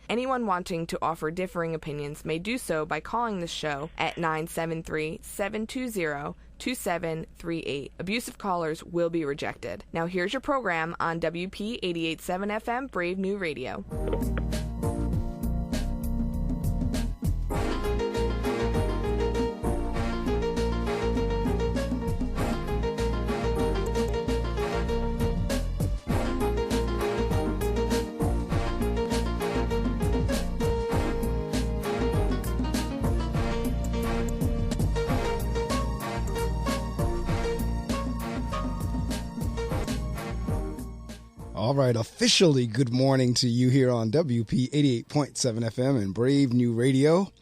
Anyone wanting to offer differing opinions may do so by calling the show at 973-720-2738. Abusive callers will be rejected. Now here's your program on WP 88.7 FM Brave New Radio. All right, officially good morning to you here on WP 88.7 FM and Brave New Radio.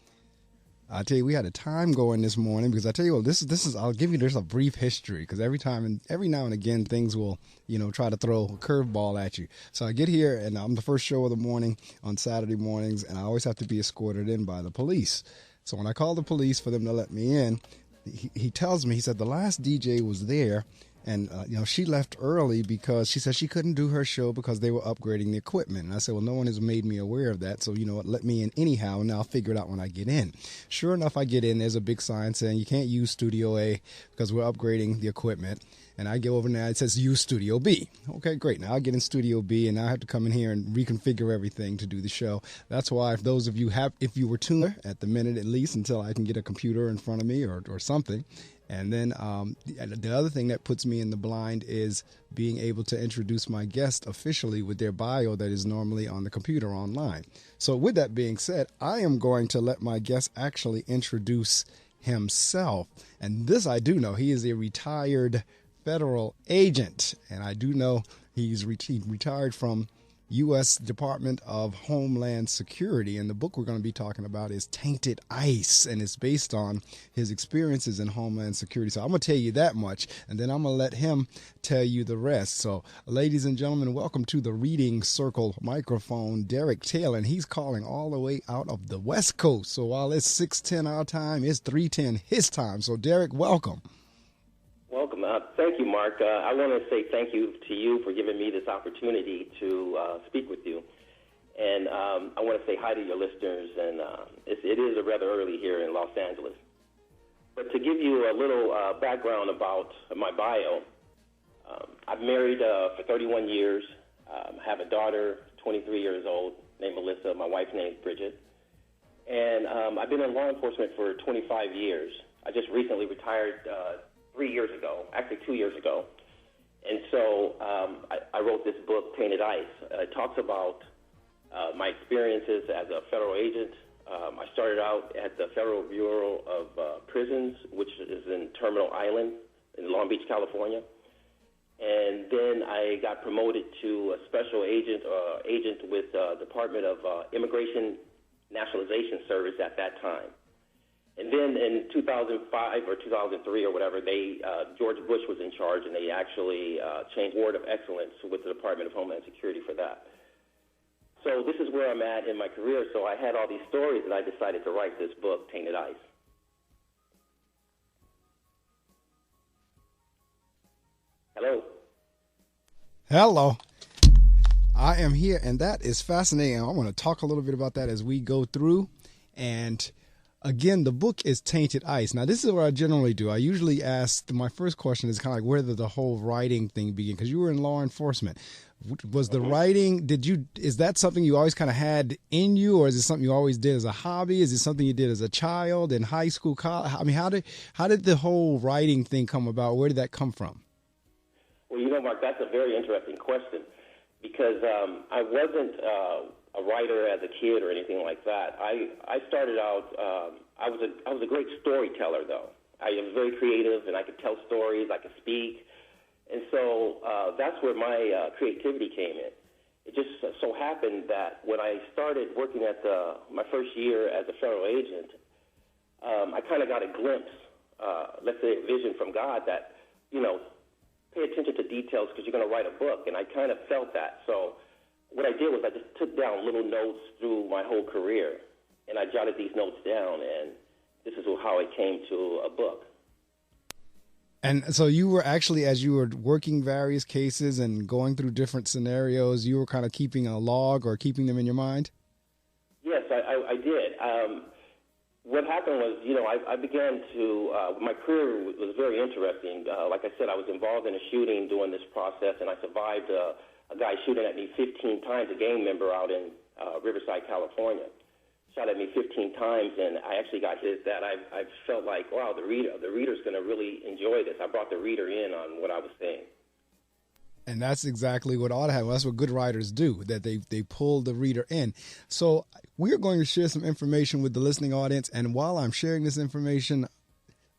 I tell you, we had a time going this morning because I tell you what, this is. I'll give you just a brief history because every now and again things will, try to throw a curveball at you. So I get here and I'm the first show of the morning on Saturday mornings, and I always have to be escorted in by the police. So when I call the police for them to let me in, he tells me, he said the last DJ was there. And, she left early because she said she couldn't do her show because they were upgrading the equipment. And I said, well, no one has made me aware of that. So, you know what, let me in anyhow, and I'll figure it out when I get in. Sure enough, I get in. There's a big sign saying you can't use Studio A because we're upgrading the equipment. And I go over there, it says use Studio B. Okay, great. Now I get in Studio B, and now I have to come in here and reconfigure everything to do the show. That's why if those of you if you were tuned at the minute at least until I can get a computer in front of me or something. And then the other thing that puts me in the blind is being able to introduce my guest officially with their bio that is normally on the computer online. So with that being said, I am going to let my guest actually introduce himself. And this I do know. He is a retired federal agent. And I do know he's retired from U.S. Department of Homeland Security. And the book we're going to be talking about is Tainted Ice, and it's based on his experiences in Homeland Security. So I'm going to tell you that much, and then I'm going to let him tell you the rest. So, ladies and gentlemen, welcome to the Reading Circle microphone, Derrick Taylor, and he's calling all the way out of the West Coast. So while it's 6:10 our time, it's 3:10 his time. So, Derrick, welcome. Welcome. Thank you, Mark. I want to say thank you to you for giving me this opportunity to speak with you. And I want to say hi to your listeners. And it is rather early here in Los Angeles. But to give you a little background about my bio, I've married for 31 years. I have a daughter, 23 years old, named Melissa. My wife's name is Bridget. And I've been in law enforcement for 25 years. I just recently retired 3 years ago, actually 2 years ago. And so I wrote this book, Tainted Ice. It talks about my experiences as a federal agent. I started out at the Federal Bureau of Prisons, which is in Terminal Island in Long Beach, California. And then I got promoted to a special agent with the Department of Immigration Nationalization Service at that time. And then in 2005 or 2003 or whatever, George Bush was in charge, and they actually changed Ward of Excellence with the Department of Homeland Security for that. So this is where I'm at in my career. So I had all these stories, and I decided to write this book, Tainted Ice. Hello. Hello. I am here, and that is fascinating. I want to talk a little bit about that as we go through. And again, the book is Tainted Ice. Now, this is what I generally do. I usually ask, my first question is kind of like where did the whole writing thing begin? Because you were in law enforcement. Was the writing, is that something you always kind of had in you, or is it something you always did as a hobby? Is it something you did as a child in high school, college? I mean, how did the whole writing thing come about? Where did that come from? Well, Mark, that's a very interesting question because I wasn't a writer as a kid or anything like that. I started out, I was a great storyteller, though. I was very creative, and I could tell stories, I could speak. And so that's where my creativity came in. It just so happened that when I started working at my first year as a federal agent, I kind of got a glimpse, let's say a vision from God that, pay attention to details because you're going to write a book. And I kind of felt that. So what I did was I just took down little notes through my whole career, and I jotted these notes down, and this is how it came to a book. And so you were actually, as you were working various cases and going through different scenarios, you were kind of keeping a log or keeping them in your mind? I did. What happened was, I began to, my career was very interesting. Like I said, I was involved in a shooting during this process, and I survived a guy shooting at me 15 times, a gang member out in Riverside, California. Shot at me 15 times, and I actually got hit that. I felt like, wow, the reader's going to really enjoy this. I brought the reader in on what I was saying. And that's exactly what ought to happen. That's what good writers do, that they pull the reader in. So we're going to share some information with the listening audience. And while I'm sharing this information,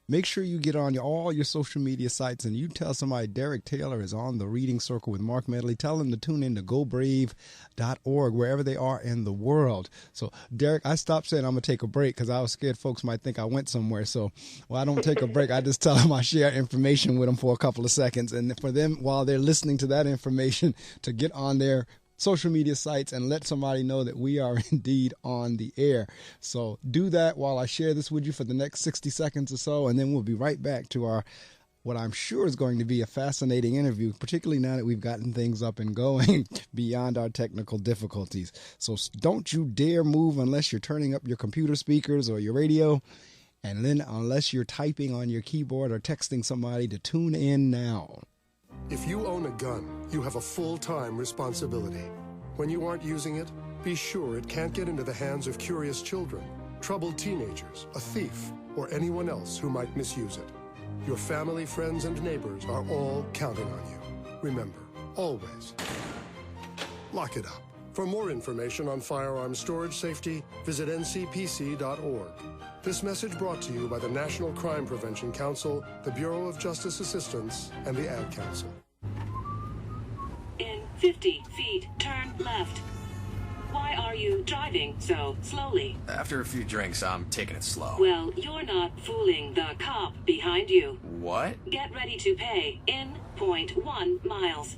make sure you get on all your social media sites and you tell somebody Derrick Taylor is on the Reading Circle with Marc Medley. Tell them to tune in to gobrave.org, wherever they are in the world. So, Derrick, I stopped saying I'm going to take a break because I was scared folks might think I went somewhere. So, I don't take a break. I just tell them I share information with them for a couple of seconds. And for them, while they're listening to that information, to get on their social media sites and let somebody know that we are indeed on the air. So do that while I share this with you for the next 60 seconds or so, and then we'll be right back to our, what I'm sure is going to be a fascinating interview, particularly now that we've gotten things up and going beyond our technical difficulties. So don't you dare move unless you're turning up your computer speakers or your radio, and then unless you're typing on your keyboard or texting somebody to tune in now. If you own a gun, you have a full-time responsibility. When you aren't using it, be sure it can't get into the hands of curious children, troubled teenagers, a thief, or anyone else who might misuse it. Your family, friends, and neighbors are all counting on you. Remember, always, lock it up. For more information on firearm storage safety, visit ncpc.org. This message brought to you by the National Crime Prevention Council, the Bureau of Justice Assistance, and the Ad Council. In 50 feet, turn left. Why are you driving so slowly? After a few drinks, I'm taking it slow. Well, you're not fooling the cop behind you. What? Get ready to pay in 0.1 miles.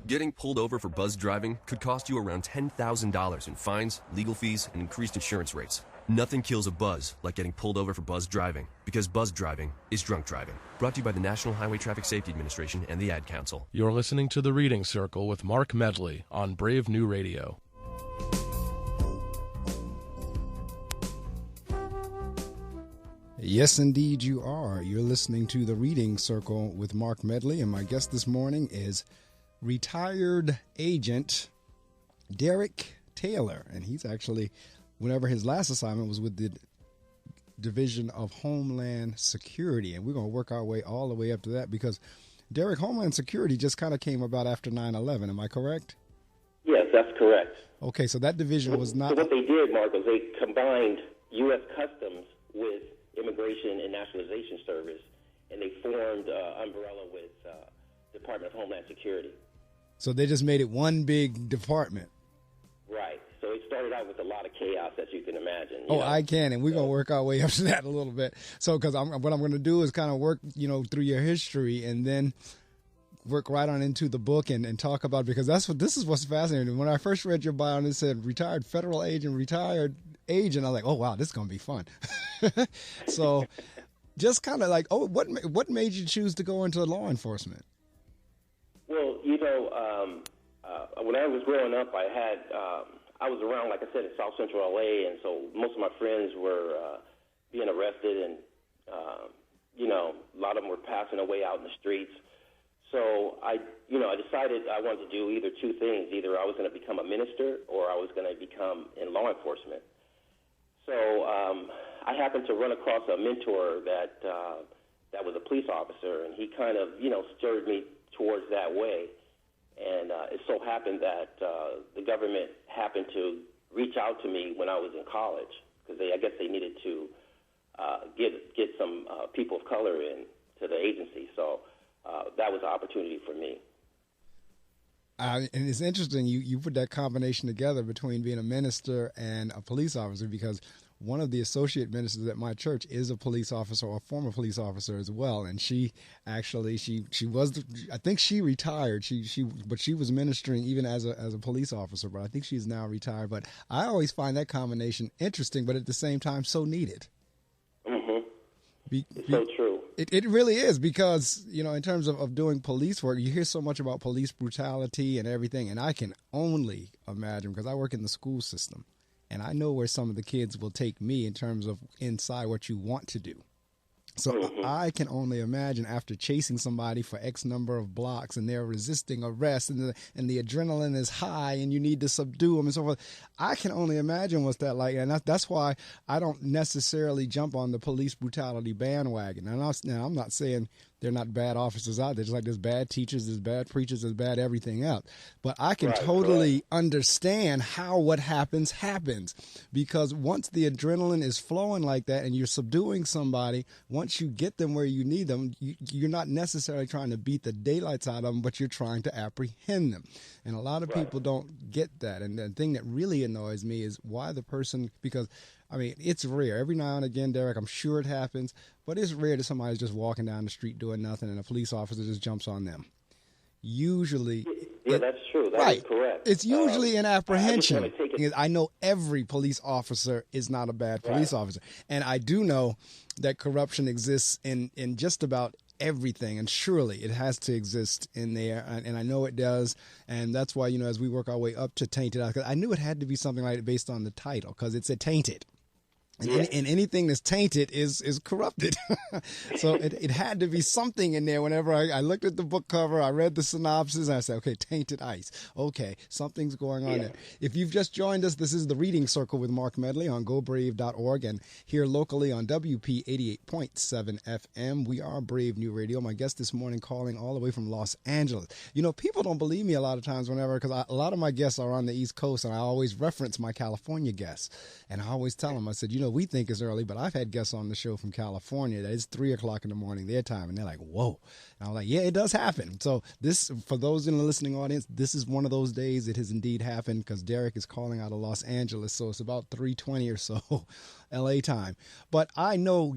Getting pulled over for buzz driving could cost you around $10,000 in fines, legal fees, and increased insurance rates. Nothing kills a buzz like getting pulled over for buzz driving, because buzz driving is drunk driving. Brought to you by the National Highway Traffic Safety Administration and the Ad Council. You're listening to The Reading Circle with Marc Medley on Brave New Radio. Yes, indeed you are. You're listening to The Reading Circle with Marc Medley, and my guest this morning is retired Agent Derrick Taylor, and he's actually, whenever his last assignment was with the Division of Homeland Security, and we're going to work our way all the way up to that because, Derrick, Homeland Security just kind of came about after 9/11. Am I correct? Yes, that's correct. Okay, so that division was not... So what they did, Mark, was they combined U.S. Customs with Immigration and Nationalization Service, and they formed umbrella with Department of Homeland Security. So they just made it one big department. Right. So it started out with a lot of chaos, as you can imagine. Oh, I can, and we're going to work our way up to that a little bit. So, because what I'm going to do is kind of work, through your history and then work right on into the book and talk about, because this is what's fascinating. When I first read your bio and it said retired federal agent, I'm like, oh, wow, this is going to be fun. So just kind of like, what made you choose to go into law enforcement? Well, when I was growing up, I was around, like I said, in South Central LA, and so most of my friends were being arrested, and a lot of them were passing away out in the streets. So I decided I wanted to do either two things: either I was going to become a minister, or I was going to become in law enforcement. So I happened to run across a mentor that was a police officer, and he kind of stirred me towards that way. And it so happened that the government happened to reach out to me when I was in college, because I guess they needed to get some people of color into the agency. So that was an opportunity for me. And it's interesting you put that combination together between being a minister and a police officer, because one of the associate ministers at my church is a police officer, or a former police officer as well. And she actually, she was, I think she retired. But she was ministering even as a police officer. But I think she's now retired. But I always find that combination interesting, but at the same time so needed. Mm-hmm. So true. It really is, because, in terms of doing police work, you hear so much about police brutality and everything. And I can only imagine, because I work in the school system. And and I know where some of the kids will take me in terms of inside what you want to do. So I can only imagine after chasing somebody for X number of blocks and they're resisting arrest and the adrenaline is high and you need to subdue them and so forth. I can only imagine what's that like. And that's why I don't necessarily jump on the police brutality bandwagon. And now I'm not saying they're not bad officers out there. Just like there's bad teachers, there's bad preachers, there's bad everything else. But I can totally understand how what happens because once the adrenaline is flowing like that and you're subduing somebody, once you get them where you need them, you're not necessarily trying to beat the daylights out of them, but you're trying to apprehend them. And a lot of people don't get that. And the thing that really annoys me is why the person, because I mean, it's rare. Every now and again, Derek, I'm sure it happens, but it's rare that somebody's just walking down the street doing nothing and a police officer just jumps on them. Usually. Yeah, that's true. That is correct. It's usually an apprehension. I know every police officer is not a bad police officer. And I do know that corruption exists in just about everything, and surely it has to exist in there, and I know it does, and that's why, as we work our way up to tainted, I knew it had to be something like it based on the title, because it's a tainted. And anything that's tainted is corrupted. So it had to be something in there. Whenever I looked at the book cover, I read the synopsis, and I said, okay, tainted ice. Okay, something's going on there. If you've just joined us, this is the Reading Circle with Marc Medley on GoBrave.org and here locally on WP 88.7 FM. We are Brave New Radio. My guest this morning calling all the way from Los Angeles. People don't believe me a lot of times because a lot of my guests are on the East Coast, and I always reference my California guests. And I always tell them, I said, we think it's early, but I've had guests on the show from California that it's 3 o'clock in the morning their time, and they're like, whoa. And I'm like, yeah, it does happen. So this, for those in the listening audience, this is one of those days it has indeed happened because Derek is calling out of Los Angeles, so it's about 3:20 or so LA time. But I know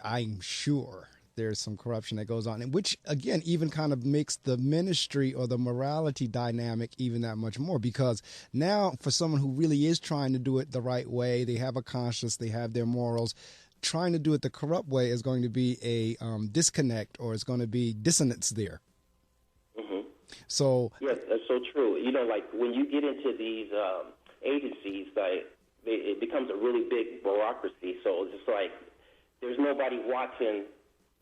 I'm sure there's some corruption that goes on, and which, again, even kind of makes the ministry or the morality dynamic even that much more, because now for someone who really is trying to do it the right way, they have a conscience, they have their morals, trying to do it the corrupt way is going to be a disconnect, or it's going to be dissonance there. So yes, that's so true. Like when you get into these agencies, it becomes a really big bureaucracy. So it's just like there's nobody watching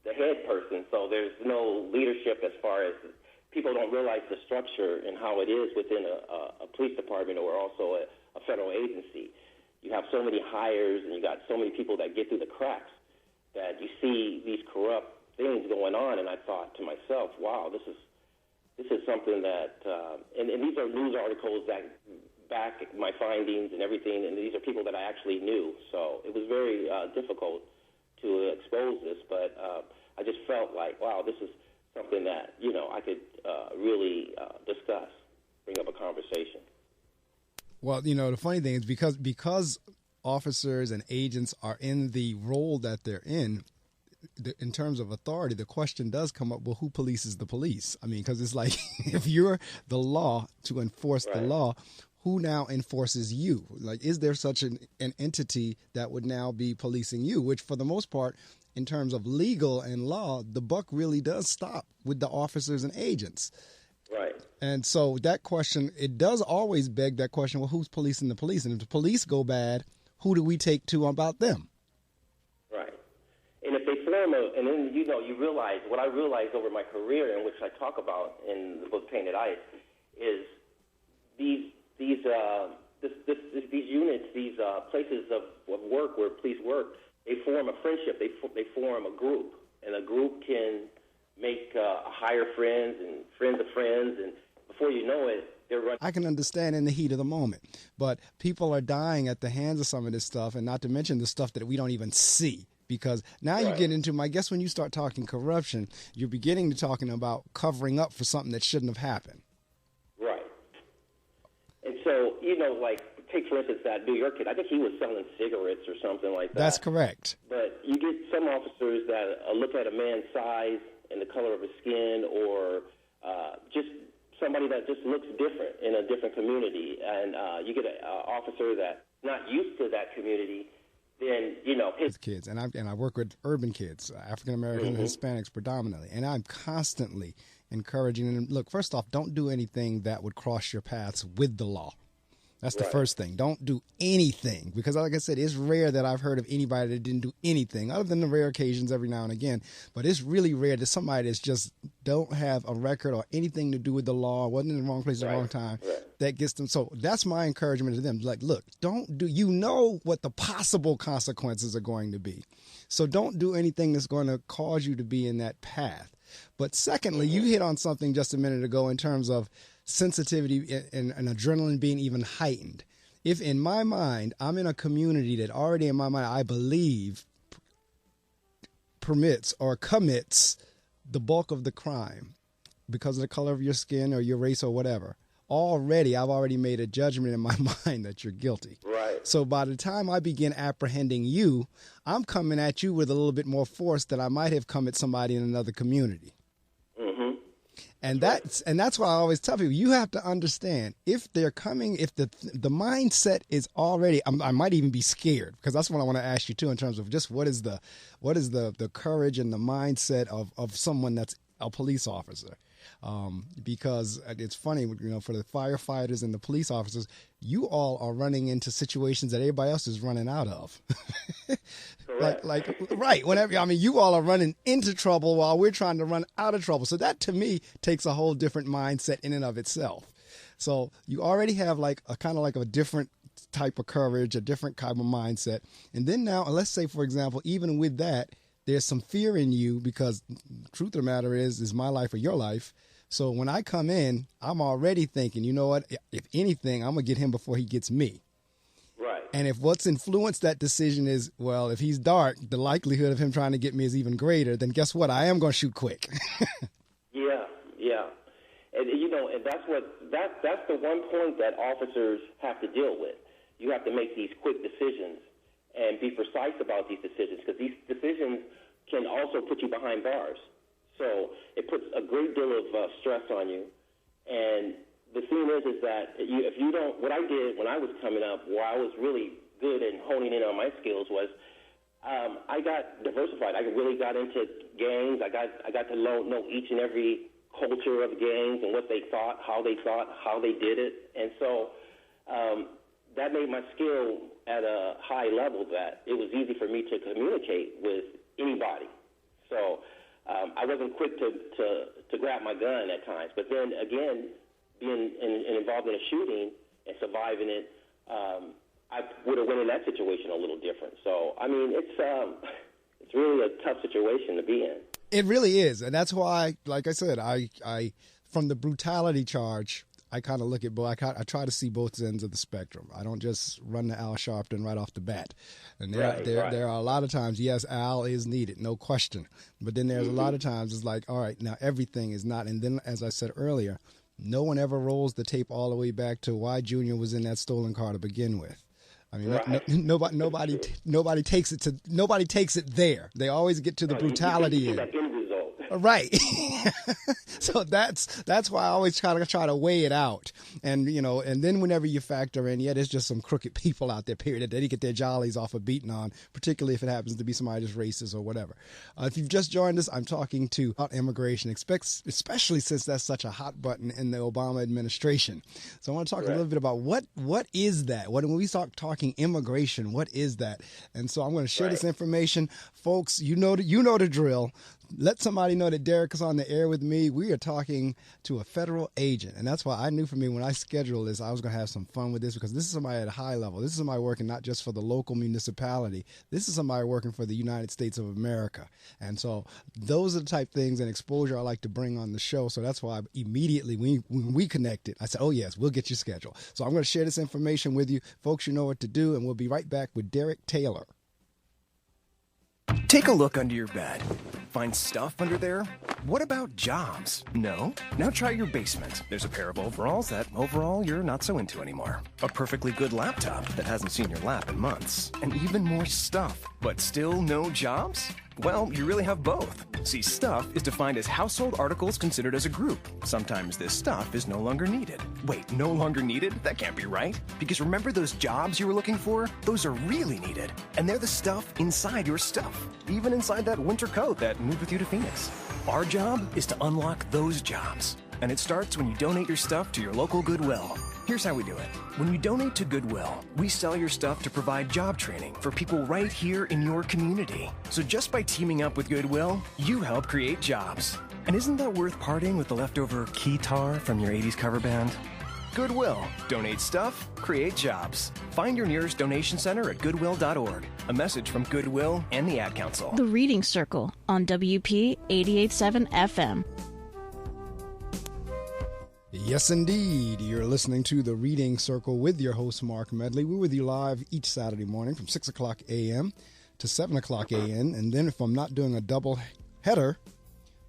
the head person, so there's no leadership as far as people don't realize the structure and how it is within a police department or also a federal agency. You have so many hires and you got so many people that get through the cracks that you see these corrupt things going on, and I thought to myself, wow, this is something that, and these are news articles that back my findings and everything, and these are people that I actually knew, so it was very difficult to expose this, but I just felt like, wow, this is something that, I could really discuss, bring up a conversation. Well, the funny thing is because officers and agents are in the role that they're in terms of authority, the question does come up, well, who polices the police? I mean, because it's like, if you're the law to enforce the law, who now enforces you? Like, is there such an entity that would now be policing you? Which, for the most part, in terms of legal and law, the buck really does stop with the officers and agents. Right. And so that question, it does always beg that question, well, who's policing the police? And if the police go bad, who do we take to about them? Right. And if they form and then, you realize, what I realized over my career, in which I talk about in the book Tainted Ice, is these units, these places of work where police work, they form a friendship, they form a group, and a group can make hire friends and friends of friends, and before you know it, they're running. I can understand in the heat of the moment, but people are dying at the hands of some of this stuff, and not to mention the stuff that we don't even see. Because now you get into, I guess when you start talking corruption, you're beginning to talking about covering up for something that shouldn't have happened. Right. And so, like, take, for instance, that New York kid. I think he was selling cigarettes or something like that. That's correct. But you get some officers that look at a man's size and the color of his skin, or just somebody that just looks different in a different community. And you get an officer that's not used to that community, then, his kids. And I work with urban kids, African-American, Hispanics predominantly. And I'm constantly encouraging them, look, first off, don't do anything that would cross your paths with the law. That's the first thing. Don't do anything, because like I said, it's rare that I've heard of anybody that didn't do anything, other than the rare occasions every now and again. But it's really rare that somebody that's just don't have a record or anything to do with the law, wasn't in the wrong place at the wrong time, that gets them. So that's my encouragement to them. Like, look, don't do, you know what the possible consequences are going to be. So don't do anything that's going to cause you to be in that path. But secondly, you hit on something just a minute ago in terms of sensitivity and adrenaline being even heightened. If in my mind, I'm in a community that already in my mind, I believe permits or commits the bulk of the crime because of the color of your skin or your race or whatever, already, I've already made a judgment in my mind that you're guilty. Right. So by the time I begin apprehending you, I'm coming at you with a little bit more force than I might have come at somebody in another community. Mm-hmm. And that's why I always tell people, you have to understand, if they're coming, if the mindset is already, I might even be scared, because that's what I want to ask you too, in terms of just what is the courage and the mindset of someone that's a police officer. Because it's funny, you know, for the firefighters and the police officers, you all are running into situations that everybody else is running out of. Right. Whenever, I mean, you all are running into trouble while we're trying to run out of trouble. So that to me takes a whole different mindset in and of itself. So you already have like a kind of like a different type of courage, a different type of mindset. And then now, let's say, for example, even with that, there's some fear in you, because the truth of the matter is my life or your life. So when I come in, I'm already thinking, you know what, if anything, I'm going to get him before he gets me. Right. And if what's influenced that decision is, well, if he's dark, the likelihood of him trying to get me is even greater, then guess what? I am going to shoot quick. Yeah. And, you know, and that's the one point that officers have to deal with. You have to make these quick decisions and be precise about these decisions, because these decisions can also put you behind bars. So it puts a great deal of stress on you. And the thing is that if you don't, what I did when I was coming up, where I was really good in honing in on my skills, was I got diversified. I really got into gangs. I got to know each and every culture of gangs and what they thought, how they did it. And so that made my skill at a high level that it was easy for me to communicate with anybody. So I wasn't quick to grab my gun at times. But then again, being involved in a shooting and surviving it, I would have went in that situation a little different. So, I mean, it's really a tough situation to be in. It really is. And that's why, like I said, I from the brutality charge, I kind of look at both. I try to see both ends of the spectrum. I don't just run to Al Sharpton right off the bat. And there are a lot of times, yes, Al is needed, no question. But then there's a lot of times it's like, all right, now everything is not. And then, as I said earlier, no one ever rolls the tape all the way back to why Junior was in that stolen car to begin with. I mean, nobody takes it there. They always get to the brutality end. Right. So that's why I always try to weigh it out. And, you know, and then whenever you factor in, there's just some crooked people out there, period, that they get their jollies off of beating on, particularly if it happens to be somebody that's racist or whatever. If you've just joined us, I'm talking about immigration, especially since that's such a hot button in the Obama administration. So I want to talk a little bit about what is that? When we start talking immigration, what is that? And so I'm going to share this information. Folks, you know the drill. Let somebody know that Derrick is on the air with me. We are talking to a federal agent. And that's why I knew for me when I scheduled this, I was going to have some fun with this, because this is somebody at a high level. This is somebody working not just for the local municipality. This is somebody working for the United States of America. And so those are the type of things and exposure I like to bring on the show. So that's why immediately when we connected, I said, oh, yes, we'll get your schedule. So I'm going to share this information with you. Folks, you know what to do. And we'll be right back with Derrick Taylor. Take a look under your bed. Find stuff under there? What about jobs? No? Now try your basement. There's a pair of overalls that overall you're not so into anymore. A perfectly good laptop that hasn't seen your lap in months. And even more stuff. But still no jobs? Well, you really have both. See, stuff is defined as household articles considered as a group. Sometimes this stuff is no longer needed. Wait, no longer needed? That can't be right. Because remember those jobs you were looking for? Those are really needed. And they're the stuff inside your stuff. Even inside that winter coat that moved with you to Phoenix. Our job is to unlock those jobs. And it starts when you donate your stuff to your local Goodwill. Here's how we do it. When you donate to Goodwill, we sell your stuff to provide job training for people right here in your community. So just by teaming up with Goodwill, you help create jobs. And isn't that worth parting with the leftover keytar from your 80s cover band? Goodwill. Donate stuff, create jobs. Find your nearest donation center at goodwill.org. A message from Goodwill and the Ad Council. The Reading Circle on WP 88.7 FM. Yes, indeed. You're listening to The Reading Circle with your host, Marc Medley. We're with you live each Saturday morning from 6 o'clock a.m. to 7 o'clock a.m. And then if I'm not doing a double header,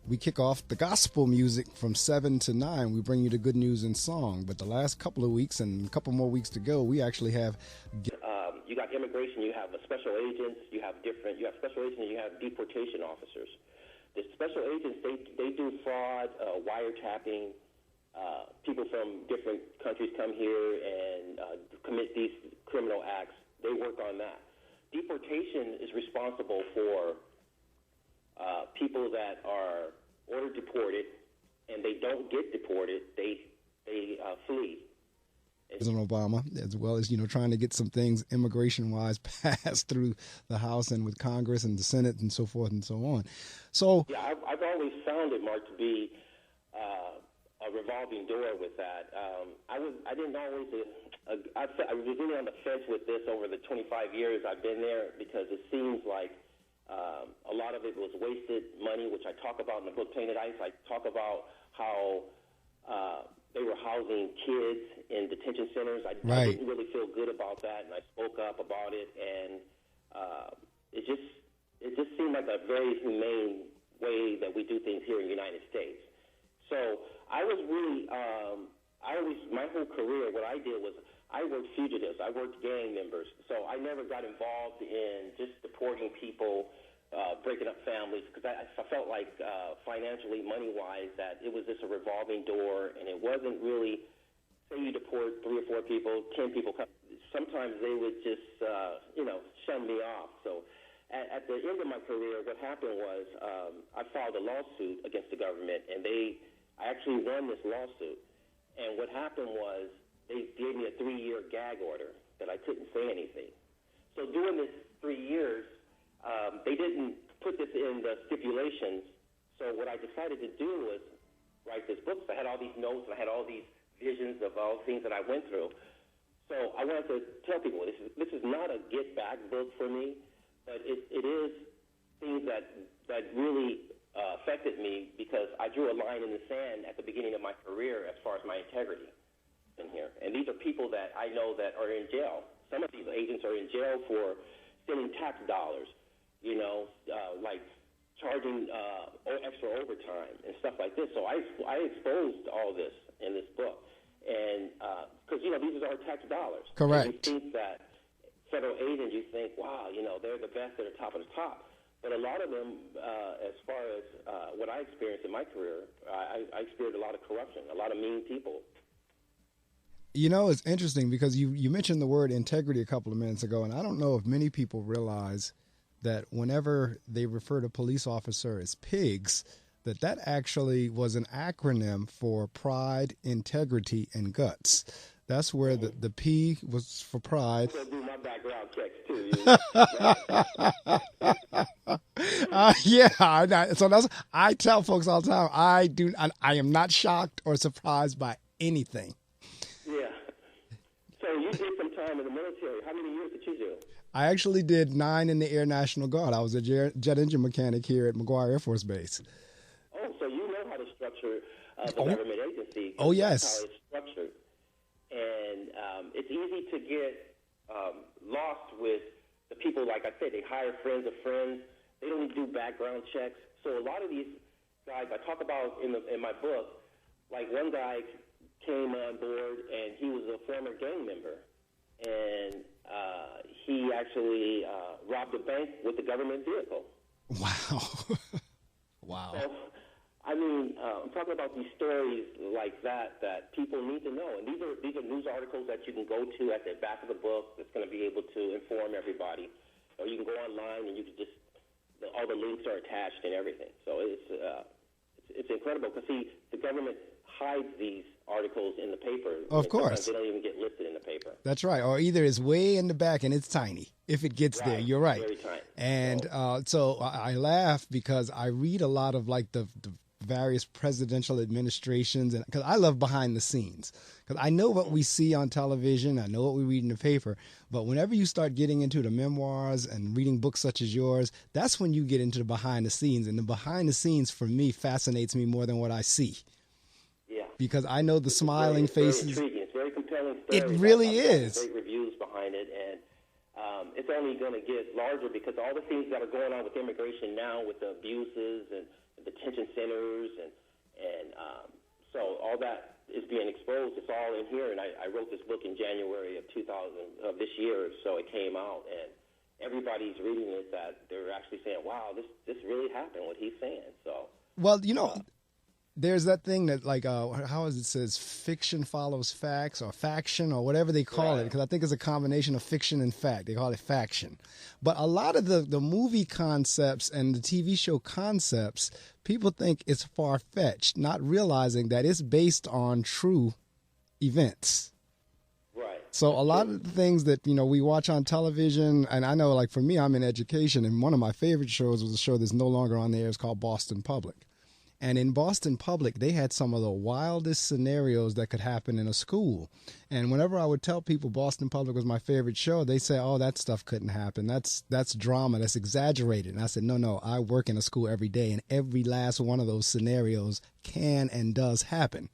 we kick off the gospel music from 7 to 9. We bring you the good news in song. But the last couple of weeks and a couple more weeks to go, we actually have... you got immigration, you have special agents, you have special agents, and you have deportation officers. The special agents, they do fraud, wiretapping. People from different countries come here and commit these criminal acts. They work on that. Deportation is responsible for people that are ordered deported, and they don't get deported. They flee. President Obama, as well as, trying to get some things immigration-wise passed through the House and with Congress and the Senate and so forth and so on. So, yeah, I've always found it, Mark, to be a revolving door with that. I was really on the fence with this over the 25 years I've been there, because it seems like a lot of it was wasted money, which I talk about in the book Tainted Ice. I talk about how they were housing kids in detention centers. I didn't really feel good about that, and I spoke up about it, and it just seemed like a very humane way that we do things here in the United States. So I was really, my whole career, what I did was I worked fugitives. I worked gang members. So I never got involved in just deporting people, breaking up families, because I felt like financially, money-wise, that it was just a revolving door, and it wasn't really, say you deport 3 or 4 people, 10 people come. Sometimes they would just, shun me off. So at the end of my career, what happened was I filed a lawsuit against the government, and I actually won this lawsuit. And what happened was they gave me a 3-year gag order that I couldn't say anything. So during this 3 years, they didn't put this in the stipulations. So what I decided to do was write this book. So I had all these notes, and I had all these visions of all things that I went through. So I wanted to tell people this is not a get-back book for me, but it is things that really affected me, because I drew a line in the sand at the beginning of my career as far as my integrity in here. And these are people that I know that are in jail. Some of these agents are in jail for stealing tax dollars, like charging extra overtime and stuff like this. So I exposed all this in this book. And because, these are our tax dollars. Correct. And you think that federal agents, you think, wow, they're the best, they're the top of the top. But a lot of them, as far as what I experienced in my career, I experienced a lot of corruption, a lot of mean people. It's interesting because you mentioned the word integrity a couple of minutes ago, and I don't know if many people realize that whenever they refer to police officer as pigs, that actually was an acronym for pride, integrity, and guts. That's where the P was for pride. I do my background checks too. So I tell folks all the time. I am not shocked or surprised by anything. Yeah. So you did some time in the military. How many years did you do? I actually did 9 in the Air National Guard. I was a jet engine mechanic here at McGuire Air Force Base. Oh, so you know how to structure the government agency. Oh, yes. That's how it's structured. And it's easy to get lost with the people, like I said, they hire friends of friends. They don't do background checks. So a lot of these guys I talk about in my book, like one guy came on board and he was a former gang member. And he actually robbed a bank with a government vehicle. Wow. Wow. So, I'm talking about these stories like that people need to know. And these are news articles that you can go to at the back of the book that's going to be able to inform everybody. Or you can go online and you can just, all the links are attached and everything. So it's incredible because, see, the government hides these articles in the paper. Of course. Sometimes they don't even get listed in the paper. That's right. Or either it's way in the back and it's tiny. If it gets there, you're right. Very tiny. And so I laugh because I read a lot of like the various presidential administrations, and because I love behind the scenes, because I know what we see on television, I know what we read in the paper, but whenever you start getting into the memoirs and reading books such as yours, that's when you get into the behind the scenes, and the behind the scenes for me fascinates me more than what I see. Yeah, because I know the smiling faces. It's very intriguing. It's very compelling story. It really is. Great reviews behind it, and it's only going to get larger because all the things that are going on with immigration now, with the abuses and detention centers, and so all that is being exposed. It's all in here, and I wrote this book in January of this year, so it came out, and everybody's reading it that they're actually saying, "Wow, this really happened." What he's saying. So well, there's that thing that like how is it says fiction follows facts or faction or whatever they call it, because I think it's a combination of fiction and fact. They call it faction. But a lot of the movie concepts and the TV show concepts, people think it's far-fetched, not realizing that it's based on true events. Right. So a lot of the things that, we watch on television, and I know like for me, I'm in education, and one of my favorite shows was a show that's no longer on the air. It's called Boston Public. And in Boston Public, they had some of the wildest scenarios that could happen in a school. And whenever I would tell people Boston Public was my favorite show, they say, "Oh, that stuff couldn't happen. That's drama. That's exaggerated." And I said, no, I work in a school every day, and every last one of those scenarios can and does happen.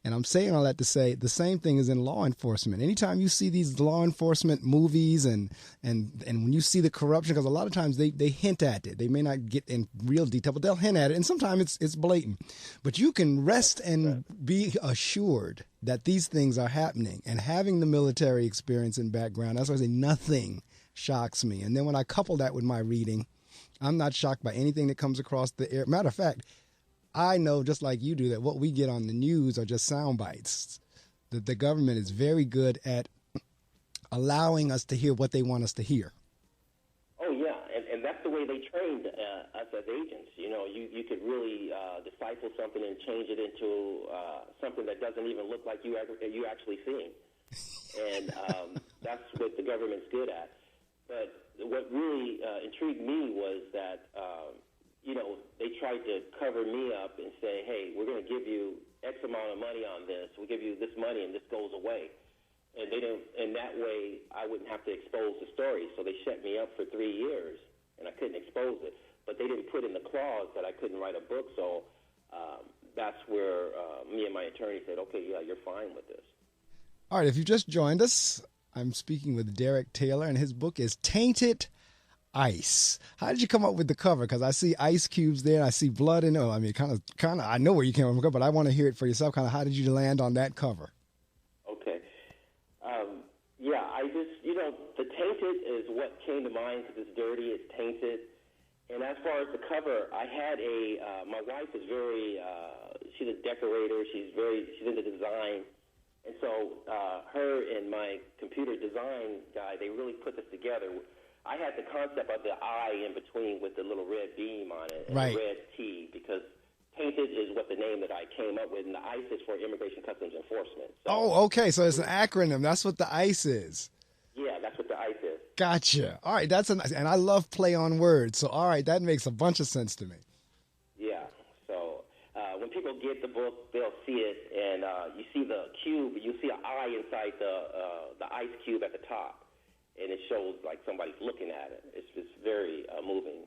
And I'm saying all that to say the same thing is in law enforcement. Anytime you see these law enforcement movies and when you see the corruption, because a lot of times they hint at it. They may not get in real detail, but they'll hint at it. And sometimes it's blatant. But you can rest and be assured that these things are happening. And having the military experience and background, that's why I say nothing shocks me. And then when I couple that with my reading, I'm not shocked by anything that comes across the air. Matter of fact, I know, just like you do, that what we get on the news are just sound bites. That the government is very good at allowing us to hear what they want us to hear. Oh, yeah, and that's the way they trained us as agents. You could really decipher something and change it into something that doesn't even look like you actually seeing. And that's what the government's good at. But what really intrigued me was that they tried to cover me up and say, "Hey, we're going to give you X amount of money on this. We'll give you this money, and this goes away." And they didn't. And that way, I wouldn't have to expose the story. So they shut me up for 3 years, and I couldn't expose it. But they didn't put in the clause that I couldn't write a book. So that's where me and my attorney said, "Okay, yeah, you're fine with this." All right. If you just joined us, I'm speaking with Derrick Taylor, and his book is Tainted Ice. How did you come up with the cover? Because I see ice cubes there, and I see blood in it. I mean, kind of. I know where you came from, but I want to hear it for yourself. Kind of, how did you land on that cover? Okay. Yeah, I just, the tainted is what came to mind because it's dirty, it's tainted. And as far as the cover, I had my wife is very, she's a decorator. She's into design. And so her and my computer design guy, they really put this together. I had the concept of the eye in between with the little red beam on it and the red T, because tainted is what the name that I came up with, and the ICE is for Immigration Customs Enforcement. So, okay. So it's an acronym. That's what the ICE is. Yeah, that's what the ICE is. Gotcha. All right, and I love play on words. So all right, that makes a bunch of sense to me. Yeah. So when people get the book, they'll see it, and you see the cube. You see an eye inside the ice cube at the top. And it shows like somebody's looking at it. It's just very moving.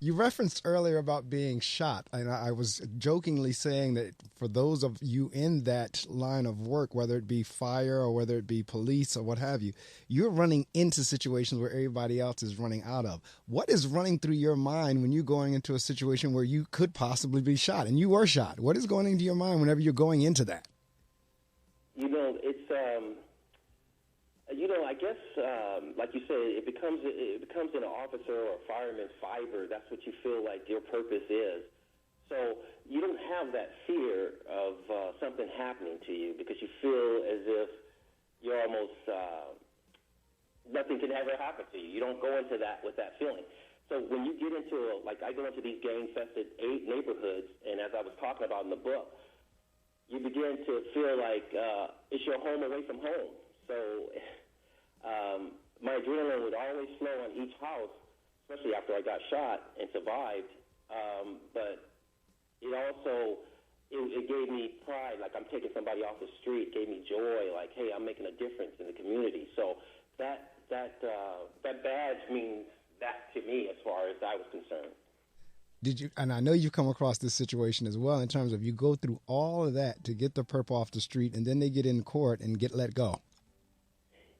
You referenced earlier about being shot, and I was jokingly saying that for those of you in that line of work, whether it be fire or whether it be police or what have you, you're running into situations where everybody else is running out of. What is running through your mind when you're going into a situation where you could possibly be shot, and you were shot? What is going into your mind whenever you're going into that? It's I guess, like you said, it becomes an officer or a fireman's fiber. That's what you feel like your purpose is. So you don't have that fear of something happening to you because you feel as if you're almost nothing can ever happen to you. You don't go into that with that feeling. So when you get into I go into these gang-infested neighborhoods, and as I was talking about in the book, you begin to feel like it's your home away from home. So my adrenaline would always flow on each house, especially after I got shot and survived. But it also, it gave me pride, like I'm taking somebody off the street, gave me joy, like, hey, I'm making a difference in the community. So that badge means that to me as far as I was concerned. Did you? And I know you've come across this situation as well in terms of you go through all of that to get the perp off the street, and then they get in court and get let go.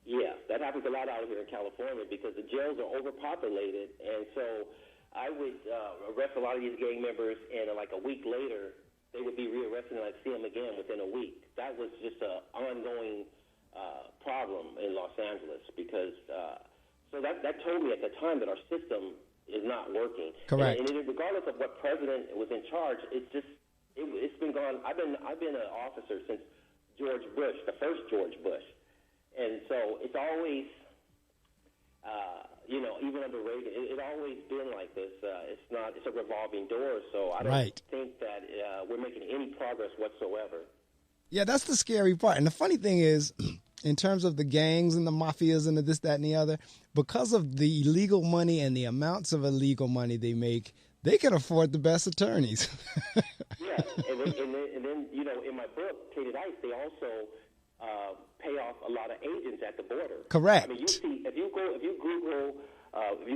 Yeah, that happens a lot out here in California because the jails are overpopulated, and so I would arrest a lot of these gang members, and like a week later, they would be rearrested, and I'd see them again within a week. That was just an ongoing problem in Los Angeles because so that told me at the time that our system is not working. Correct. And regardless of what president was in charge, it's been gone. I've been an officer since George Bush, the first George Bush, and so it's always even under Reagan, it always been like this. It's a revolving door. So I don't think that we're making any progress whatsoever. Yeah, that's the scary part. And the funny thing is, in terms of the gangs and the mafias and the this, that, and the other, because of the illegal money and the amounts of illegal money they make, they can afford the best attorneys. Yeah, and then in my book, Tainted Ice, they also pay off a lot of agents at the border. Correct. I mean, you see, if you go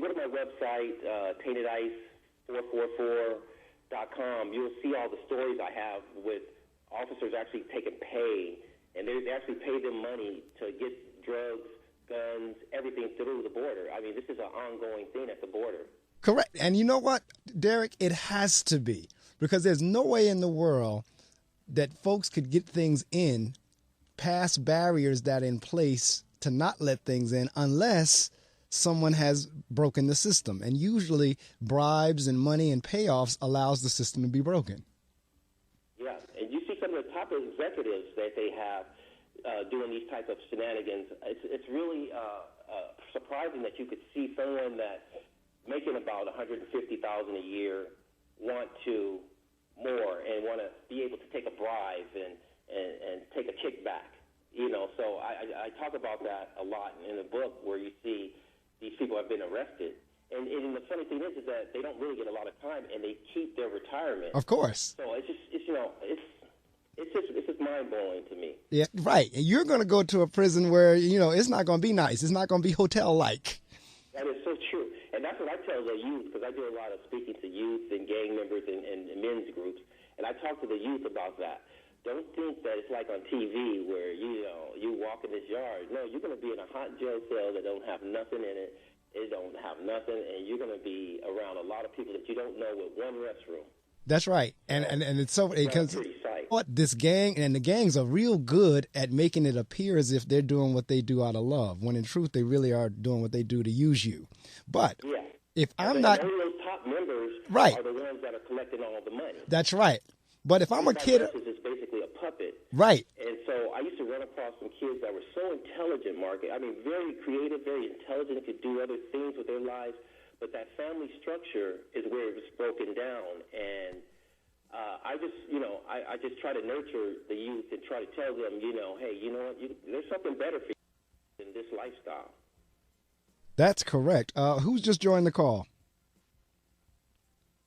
to my website, taintedice444.com, you'll see all the stories I have with officers actually taking pay, and they actually pay them money to get drugs, guns, everything through the border. I mean, this is an ongoing thing at the border. Correct. And you know what, Derrick? It has to be, because there's no way in the world that folks could get things in past barriers that are in place to not let things in unless someone has broken the system. And usually bribes and money and payoffs allows the system to be broken. Yeah, and you see some of the top executives that they have doing these type of shenanigans. It's really surprising that you could see someone that's making about $150,000 a year want to more and want to be able to take a bribe and take a kickback. So I talk about that a lot in the book, where you see these people have been arrested. And the funny thing is that they don't really get a lot of time, and they keep their retirement. Of course. So it's just mind-blowing to me. Yeah, right. And you're going to go to a prison where, it's not going to be nice. It's not going to be hotel-like. That is so true. And that's what I tell the youth, because I do a lot of speaking to youth and gang members and men's groups, and I talk to the youth about that. Don't think that it's like on TV where, you walk in this yard. No, you're going to be in a hot jail cell that don't have nothing in it. It don't have nothing, and you're going to be around a lot of people that you don't know with one restroom. That's right. And it's so, because what this gang, and the gangs are real good at making it appear as if they're doing what they do out of love, when in truth they really are doing what they do to use you. But if I'm not, only those top members are the ones that are collecting all the money. That's right. But if I'm a kid, is basically a puppet. Right. And so I used to run across some kids that were so intelligent, Mark. I mean, very creative, very intelligent, could do other things with their lives. But that family structure is where it was broken down. And I just try to nurture the youth and try to tell them, hey, you know what, there's something better for you than this lifestyle. That's correct. Who's just joined the call?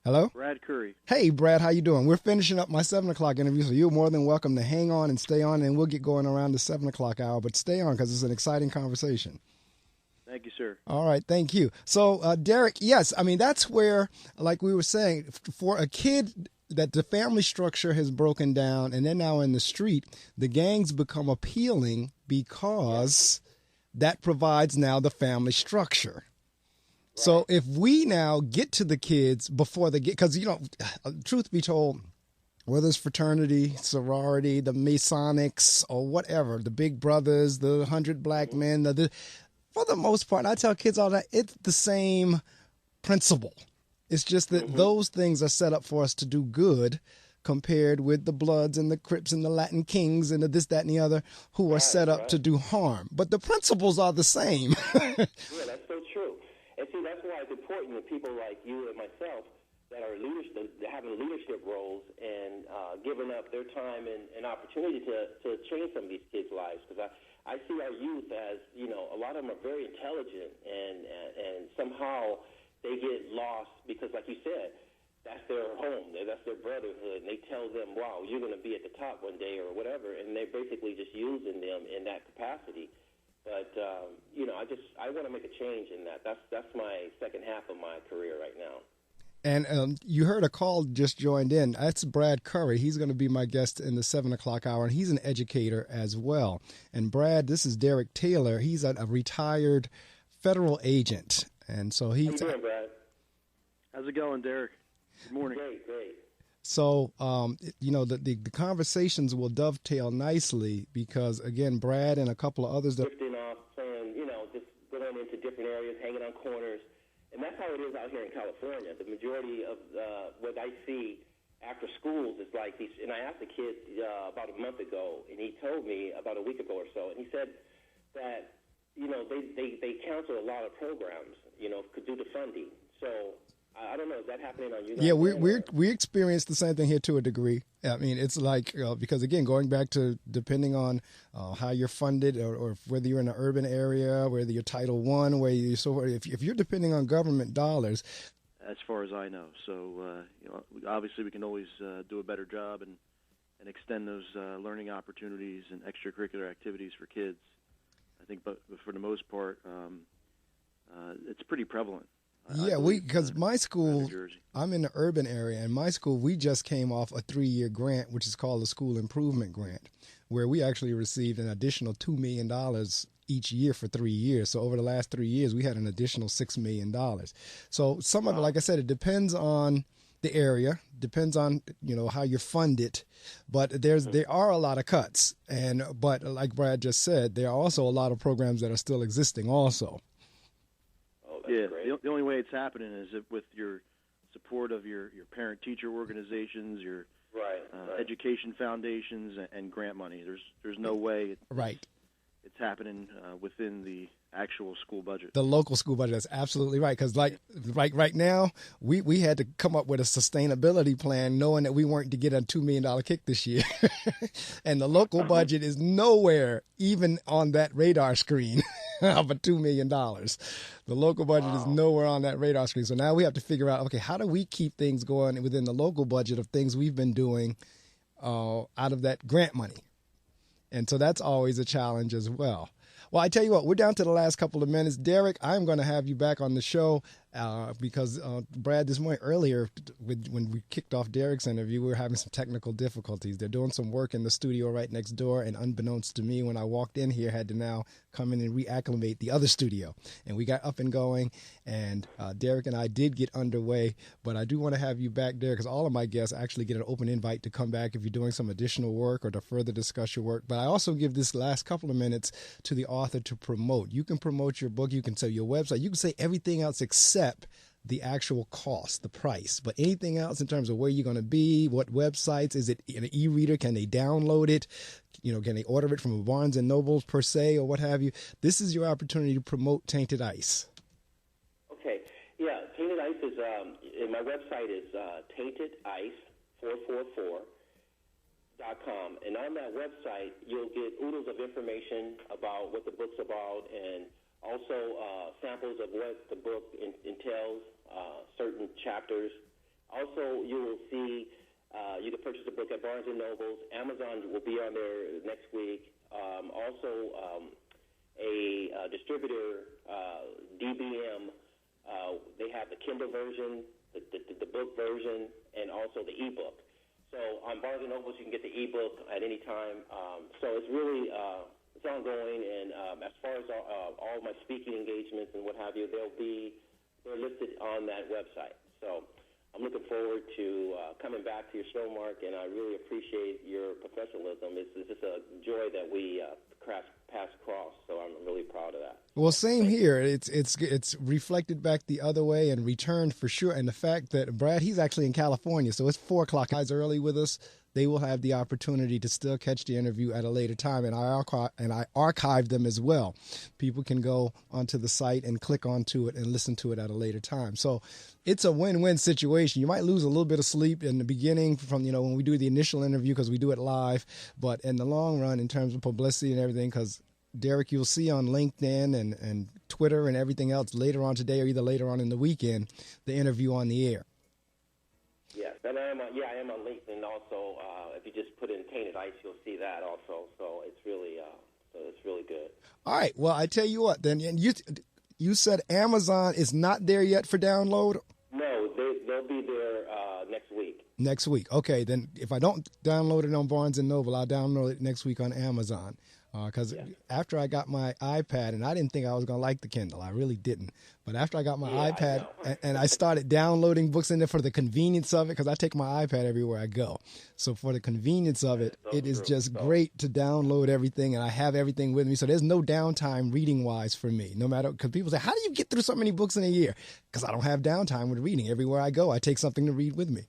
Hello? Brad Curry. Hey, Brad, how you doing? We're finishing up my 7 o'clock interview, so you're more than welcome to hang on and stay on, and we'll get going around the 7 o'clock hour. But stay on, because it's an exciting conversation. Thank you, sir. All right, thank you. So, Derrick, yes, I mean, that's where, like we were saying, for a kid that the family structure has broken down and they're now in the street, the gangs become appealing because that provides now the family structure. So if we now get to the kids before they get, because, truth be told, whether it's fraternity, sorority, the Masonics, or whatever, the Big Brothers, the 100 Black Men, for the most part, I tell kids all that, it's the same principle. It's just that those things are set up for us to do good, compared with the Bloods and the Crips and the Latin Kings and the this, that, and the other, who are set up to do harm. But the principles are the same. Yeah, that's so true. And see, that's why it's important that people like you and myself, that are having leadership roles and giving up their time and opportunity to change some of these kids' lives. Because I see our youth as, a lot of them are very intelligent, and somehow they get lost because, like you said, that's their home, that's their brotherhood, and they tell them, wow, you're going to be at the top one day or whatever, and they're basically just using them in that capacity. But, I want to make a change in that. That's my second half of my career right now. And you heard a call just joined in. That's Brad Curry. He's going to be my guest in the 7 o'clock hour, and he's an educator as well. And Brad, this is Derrick Taylor. He's a retired federal agent. And so he's... How you doing, Brad? How's it going, Derrick? Good morning. Great. So, the conversations will dovetail nicely because, again, Brad and a couple of others... Drifting off, playing, just going into different areas, hanging on corners. And that's how it is out here in California. The majority of what I see after schools is like these. And I asked a kid about a month ago, and he told me about a week ago or so, and he said that, they cancel a lot of programs, due to funding. So I don't know, is that happening on you guys? Yeah, we experience the same thing here to a degree. I mean, it's like, because again, going back to depending on how you're funded or whether you're in an urban area, whether you're Title I, where you if you're depending on government dollars. As far as I know. So, obviously we can always do a better job and extend those learning opportunities and extracurricular activities for kids. I think, but for the most part, it's pretty prevalent. Yeah, because my school, I'm in the urban area, and my school, we just came off a 3-year grant, which is called the School Improvement Grant, where we actually received an additional $2 million each year for 3 years. So over the last 3 years, we had an additional $6 million. So some of it, like I said, it depends on the area, depends on, how you're funded, but there are a lot of cuts. But like Brad just said, there are also a lot of programs that are still existing also. Yeah, the only way it's happening is with your support of your parent-teacher organizations, your education foundations, and grant money. There's no way it's happening within the actual school budget. The local school budget, that's absolutely right. Because right now, we had to come up with a sustainability plan knowing that we weren't to get a $2 million kick this year. And the local budget is nowhere even on that radar screen of a $2 million. The local budget is nowhere on that radar screen. So now we have to figure out, okay, how do we keep things going within the local budget of things we've been doing out of that grant money? And so that's always a challenge as well. Well, I tell you what, we're down to the last couple of minutes. Derrick, I'm going to have you back on the show because Brad, this morning earlier, when we kicked off Derrick's interview, we were having some technical difficulties. They're doing some work in the studio right next door, and unbeknownst to me, when I walked in here, had to now come in and reacclimate the other studio. And we got up and going, and Derrick and I did get underway. But I do want to have you back, Derrick, because all of my guests actually get an open invite to come back if you're doing some additional work or to further discuss your work. But I also give this last couple of minutes to the author to promote. You can promote your book. You can say your website. You can say everything else except the actual cost, the price. But anything else in terms of where you're going to be, what websites, is it an e-reader? Can they download it? Can they order it from a Barnes & Noble per se or what have you? This is your opportunity to promote Tainted Ice. Okay. Yeah, Tainted Ice is, my website is taintedice444.com. And on that website, you'll get oodles of information about what the book's about and also samples of what the book entails, certain chapters. Also, you will see, you can purchase the book at Barnes & Noble's. Amazon will be on there next week. Also, a distributor, DBM, they have the Kindle version, the book version, and also the ebook. So on Barnes & Noble's, you can get the ebook at any time. So it's really... it's ongoing, and as far as all my speaking engagements and what have you, they're listed on that website. So I'm looking forward to coming back to your show, Mark, and I really appreciate your professionalism. It's just a joy that we pass across, so I'm really proud of that. Well, same here. It's reflected back the other way and returned for sure. And the fact that Brad, he's actually in California, so it's 4 o'clock. Guys early with us. they will have the opportunity to still catch the interview at a later time, and I archive them as well. People can go onto the site and click onto it and listen to it at a later time. So it's a win-win situation. You might lose a little bit of sleep in the beginning from, when we do the initial interview because we do it live, but in the long run, in terms of publicity and everything, because Derrick, you'll see on LinkedIn and Twitter and everything else later on today or either later on in the weekend, the interview on the air. Yes, and I am on LinkedIn also. If you just put in Tainted Ice, you'll see that also. So it's really good. All right. Well, I tell you what, then, and you said Amazon is not there yet for download? No, they'll be there next week. Next week. Okay, then if I don't download it on Barnes & Noble, I'll download it next week on Amazon. Because after I got my iPad, and I didn't think I was going to like the Kindle. I really didn't. But after I got my iPad and I started downloading books in there for the convenience of it, because I take my iPad everywhere I go. So for the convenience of it, it is just great to download everything, and I have everything with me. So there's no downtime reading-wise for me, no matter, because people say, how do you get through so many books in a year? Because I don't have downtime with reading. Everywhere I go, I take something to read with me.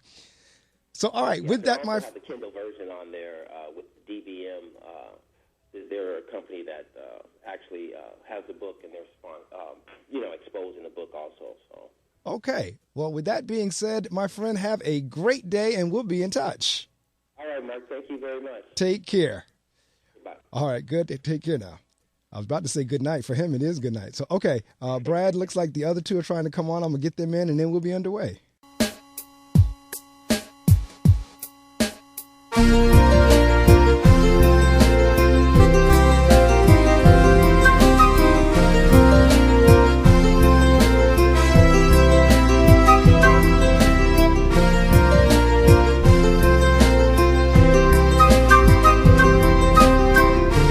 So, all right, with that, I have the Kindle version on there with DBM. They're a company that actually has the book, and they're exposing the book also. So. Okay. Well, with that being said, my friend, have a great day, and we'll be in touch. All right, Mark. Thank you very much. Take care. Bye. All right. Good. Take care now. I was about to say good night. For him, it is good night. So, okay. Brad, looks like the other two are trying to come on. I'm going to get them in, and then we'll be underway.